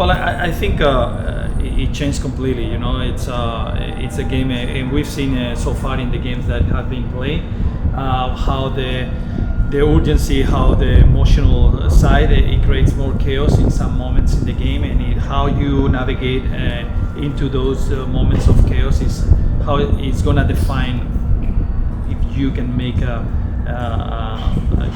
Well, I think it changed completely. You know, it's a game, and we've seen so far in the games that have been played how the urgency, how the emotional side, it creates more chaos in some moments in the game, and how you navigate into those moments of chaos is how it's gonna define if you can make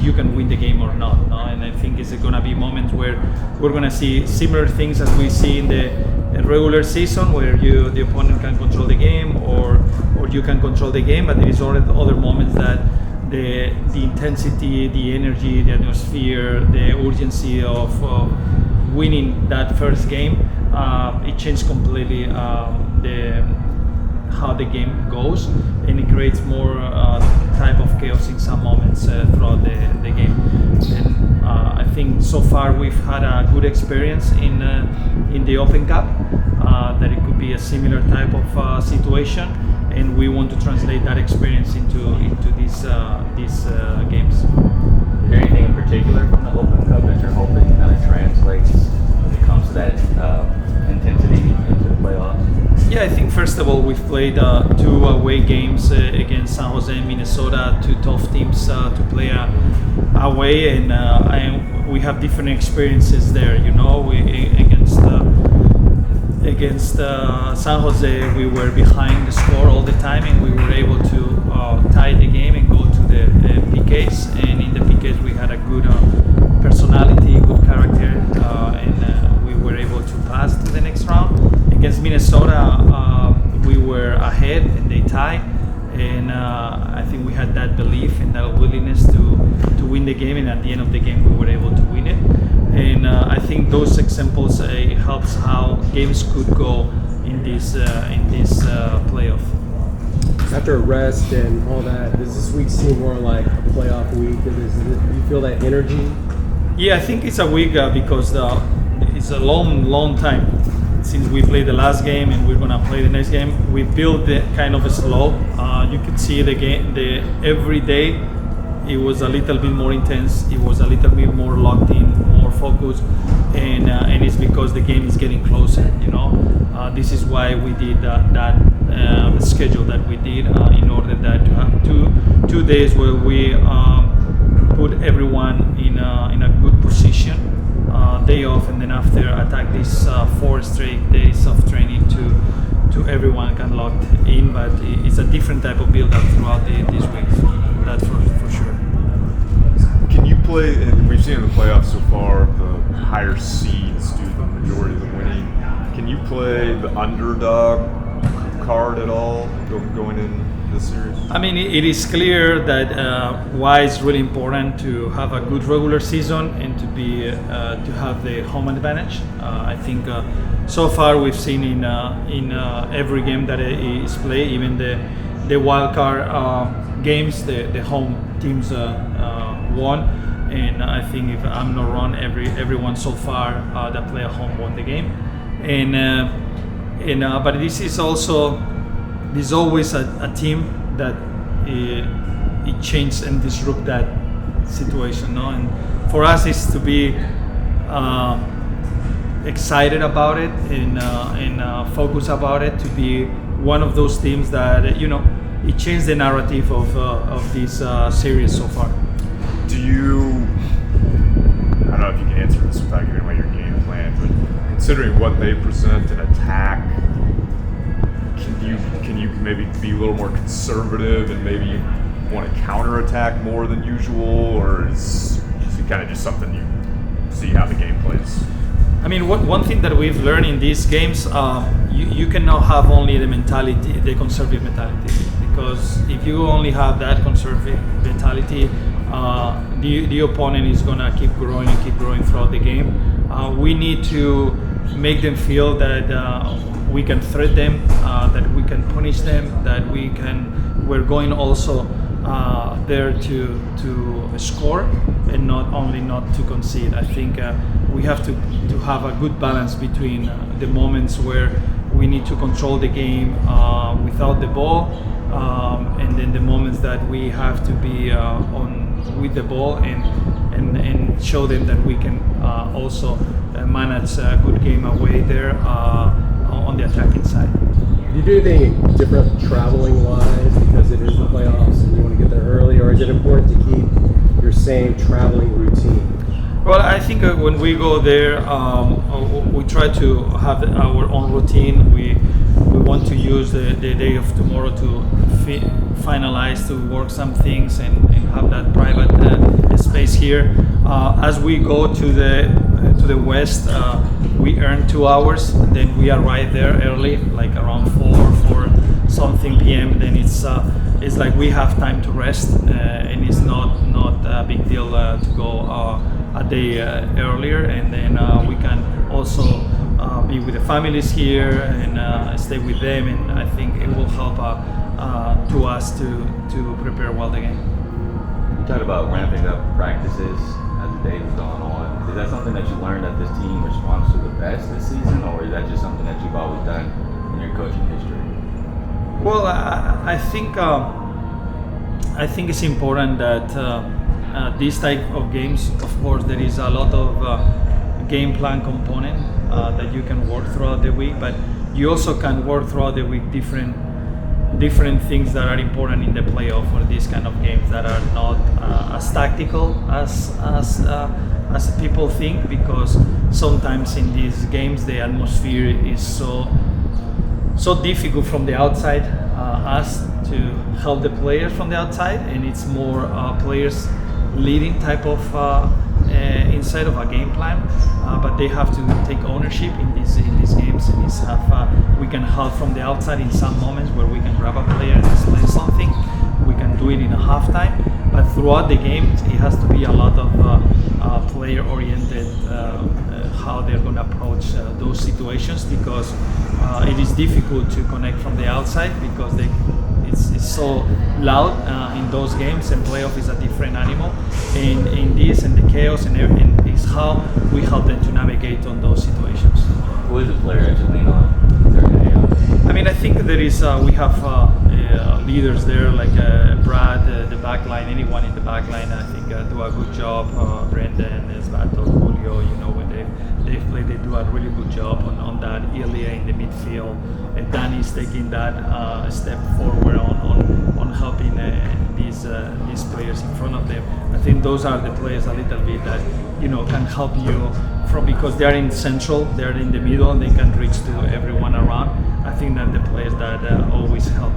you can win the game or not. No? And I think it's gonna be moments where we're gonna see similar things as we see in the regular season, where the opponent can control the game, or you can control the game, but there is other moments that the intensity, the energy, the atmosphere, the urgency of winning that first game, it changed completely how the game goes, and it creates more type of chaos in some moments throughout the game. And I think so far we've had a good experience in the Open Cup, that it could be a similar type of situation, and we want to translate that experience into these games. Is there anything in particular from the Open Cup that you're hoping kind of translates when it comes to that intensity into the playoffs? Yeah, I think first of all we've played 2 away games against San Jose and Minnesota, 2 tough teams to play away, and we have different experiences there. You know, against San Jose we were behind the score all the time, and we were able to tie the game and go to the PKs. And in the PKs we had a good personality, good character, and we were able to pass to the next round. Against Minnesota, we were ahead and they tied, and I think we had that belief and that willingness to win the game, and at the end of the game we were able to win it. And I think those examples helps how games could go in this playoff. After a rest and all that, does this week seem more like a playoff week? Do you feel that energy? Yeah, I think it's a week because it's a long time since we played the last game, and we're gonna play the next game. We built it kind of slow. You could see the game. Every day, it was a little bit more intense. It was a little bit more locked in, more focused, and it's because the game is getting closer. You know, this is why we did that schedule that we did in order that to have two days where we put everyone in a good position. Day off, and then after attack these 4 straight days of training to everyone can lock in. But it's a different type of build up throughout these weeks. That's for sure. Can you play? And we've seen in the playoffs so far, the higher seeds do the majority of the winning. Can you play the underdog card at all going in this series? I mean, it is clear that why it's really important to have a good regular season and to have the home advantage. I think so far we've seen in every game that is played, even the wild card games, the home teams won. And I think if I'm not wrong, everyone so far that play at home won the game. But this is also. There's always a team that it changes and disrupt that situation, no? And for us, is to be excited about it and focus about it. To be one of those teams that it changed the narrative of this series so far. Do you? I don't know if you can answer this without giving away your game plan, but considering what they present in attack. Can you maybe be a little more conservative and maybe want to counterattack more than usual, or is it kind of just something you see how the game plays? I mean, one thing that we've learned in these games, you cannot have only the conservative mentality, because if you only have that conservative mentality, the opponent is gonna keep growing throughout the game. We need to make them feel that we can threat them, that we can punish them, that we're going also there to score and not only not to concede. I think we have to have a good balance between the moments where we need to control the game without the ball, and then the moments that we have to be on with the ball and and show them that we can also manage a good game away there on the attacking side. Do you do anything different traveling wise because it is the playoffs and you want to get there early, or is it important to keep your same traveling routine? Well, I think when we go there, we try to have our own routine. We want to use the day of tomorrow to finalize, to work some things and have that private space here. As we go to the west, we earn 2 hours, and then we arrive there early, like around 4 something p.m. Then it's like we have time to rest, and it's not a big deal to go a day earlier, and then we can also be with the families here and stay with them, and I think it will help to us to prepare well the game. You talked about ramping up practices as the day was going on. Is that something that you learned that this team responds to the best this season, or is that just something that you've always done in your coaching history? Well, I think it's important that this type of games, of course, there is a lot of game plan component that you can work throughout the week, but you also can work throughout the week different things that are important in the playoff or these kind of games that are not as tactical as people think, because sometimes in these games the atmosphere is so difficult from the outside, us to help the players from the outside, and it's more players leading type of inside of a game plan, but they have to take ownership in these games, and we can help from the outside in some moments where we can grab a player and explain something. We can do it in a halftime, but throughout the game it has to be a lot of player oriented, how they're going to approach those situations, because it is difficult to connect from the outside because it's so loud in those games, and playoff is a different animal. And in this and the chaos and everything is how we help them to navigate on those situations. Who is a player that you lean on? I mean, I think there is we have leaders there like Brad, the back line, anyone in the back line I think do a good job. Brendan, Esbato, Julio, when they've played, they do a really good job on that. Ilya in the midfield, Danny's taking that step forward on helping these players in front of them. I think those are the players a little bit that can help you because they are in central, they are in the middle, and they can reach to everyone around. I think that the players that always help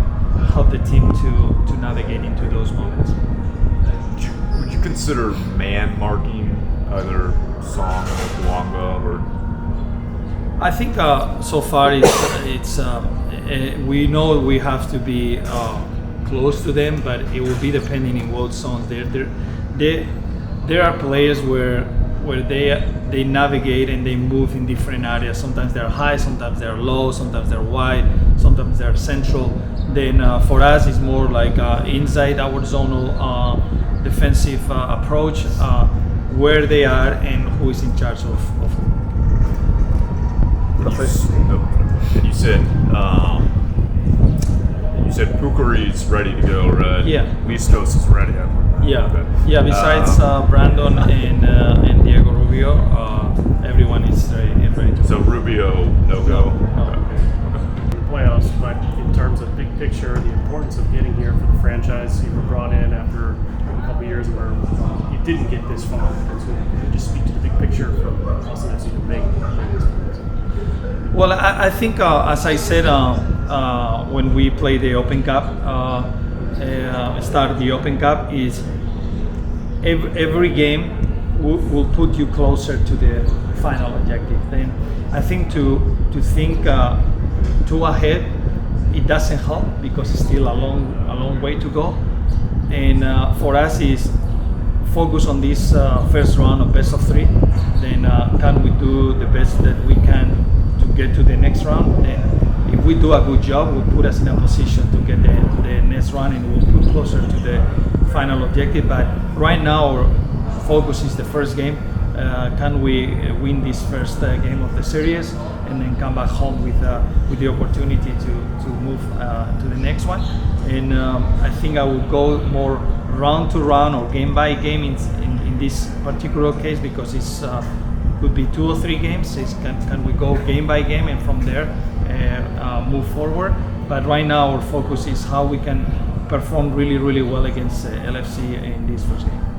the team to navigate into those moments. Would you consider man marking either Song or Luanga, or? I think so far it's we know we have to be close to them, but it will be depending in what zones. There are players where they navigate and they move in different areas. Sometimes they're high, sometimes they're low, sometimes they're wide, sometimes they're central. Then for us, it's more like inside our zonal defensive approach, where they are and who is in charge of who. And you said Pukari's ready to go, right? Yeah. Listos is ready. Yeah. Besides Brandon and Diego Rubio, everyone is ready to go. So Rubio, no go. The playoffs, but in terms of big picture, the importance of getting here for the franchise, you were brought in after a couple of years where you didn't get this far. So you just speak to the big picture for us as you can make this. Well, I think as I said when we play the Open Cup, start the Open Cup is every game will put you closer to the final objective. Then I think to think too ahead, it doesn't help because it's still a long way to go. And for us is focus on this first round of best of 3. Then can we do the best that we can to get to the next round? Then if we do a good job, will put us in a position to get the next round and we'll put closer to the final objective. But right now our focus is the first game. Can we win this first game of the series and then come back home with the opportunity to move to the next one? And I think I will go more round to round or game by game in in this particular case because it's could be 2 or 3 games. Can we go game by game and from there move forward? But right now our focus is how we can perform really well against LFC in this first game.